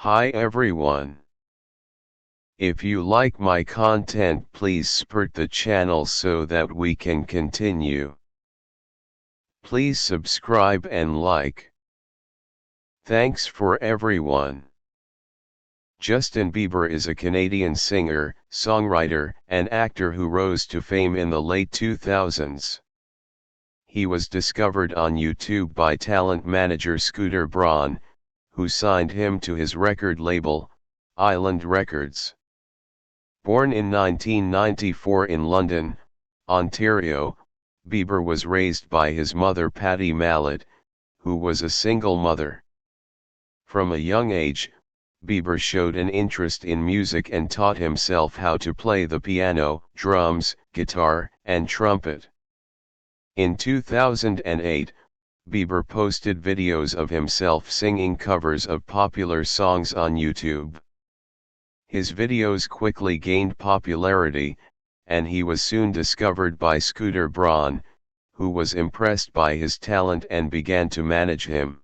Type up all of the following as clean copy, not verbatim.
Hi everyone. If you like my content, please support the channel so that we can continue. Please subscribe and like. Thanks for everyone. Justin Bieber is a Canadian singer, songwriter, and actor who rose to fame in the late 2000s. He was discovered on YouTube by talent manager Scooter Braun, who signed him to his record label, Island Records. Born in 1994 in London, Ontario, Bieber was raised by his mother Patty Mallet, who was a single mother. From a young age, Bieber showed an interest in music and taught himself how to play the piano, drums, guitar, and trumpet. In 2008, Bieber posted videos of himself singing covers of popular songs on YouTube. His videos quickly gained popularity, and he was soon discovered by Scooter Braun, who was impressed by his talent and began to manage him.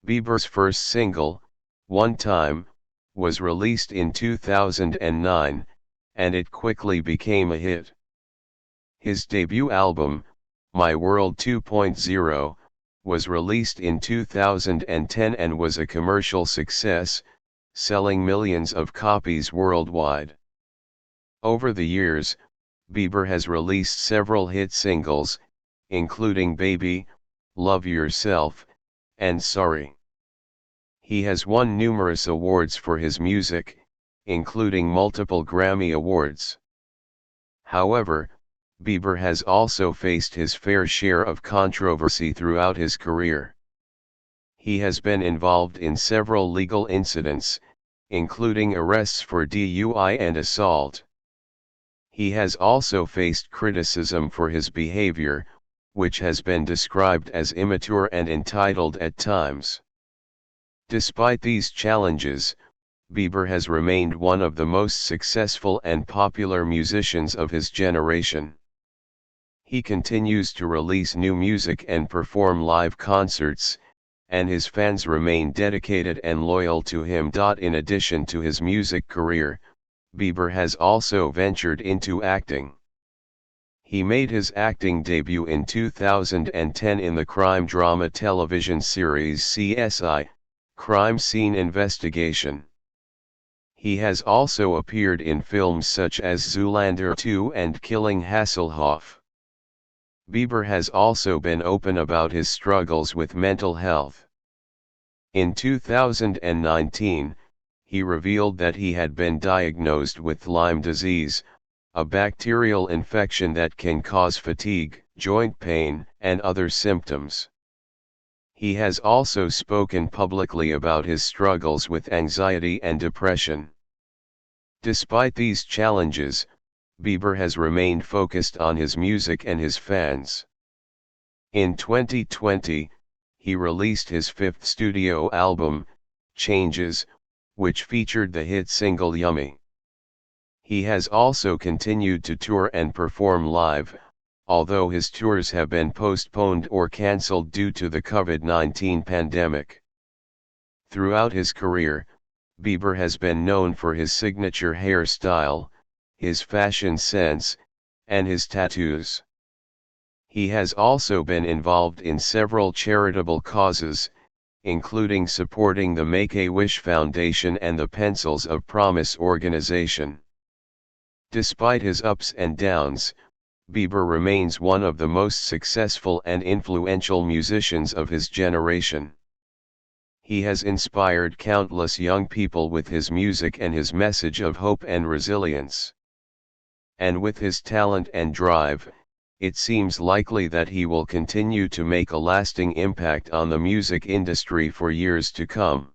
Bieber's first single, One Time, was released in 2009, and it quickly became a hit. His debut album, My World 2.0, was released in 2010 and was a commercial success, selling millions of copies worldwide. Over the years, Bieber has released several hit singles, including Baby, Love Yourself, and Sorry. He has won numerous awards for his music, including multiple Grammy Awards. However, Bieber has also faced his fair share of controversy throughout his career. He has been involved in several legal incidents, including arrests for DUI and assault. He has also faced criticism for his behavior, which has been described as immature and entitled at times. Despite these challenges, Bieber has remained one of the most successful and popular musicians of his generation. He continues to release new music and perform live concerts, and his fans remain dedicated and loyal to him. In addition to his music career, Bieber has also ventured into acting. He made his acting debut in 2010 in the crime drama television series CSI, Crime Scene Investigation. He has also appeared in films such as Zoolander 2 and Killing Hasselhoff. Bieber has also been open about his struggles with mental health. In 2019, he revealed that he had been diagnosed with Lyme disease, a bacterial infection that can cause fatigue, joint pain, and other symptoms. He has also spoken publicly about his struggles with anxiety and depression. Despite these challenges, Bieber has remained focused on his music and his fans. In 2020, he released his fifth studio album, Changes, which featured the hit single Yummy. He has also continued to tour and perform live, although his tours have been postponed or cancelled due to the COVID-19 pandemic. Throughout his career, Bieber has been known for his signature hairstyle, his fashion sense, and his tattoos. He has also been involved in several charitable causes, including supporting the Make-A-Wish Foundation and the Pencils of Promise organization. Despite his ups and downs, Bieber remains one of the most successful and influential musicians of his generation. He has inspired countless young people with his music and his message of hope and resilience. And with his talent and drive, it seems likely that he will continue to make a lasting impact on the music industry for years to come.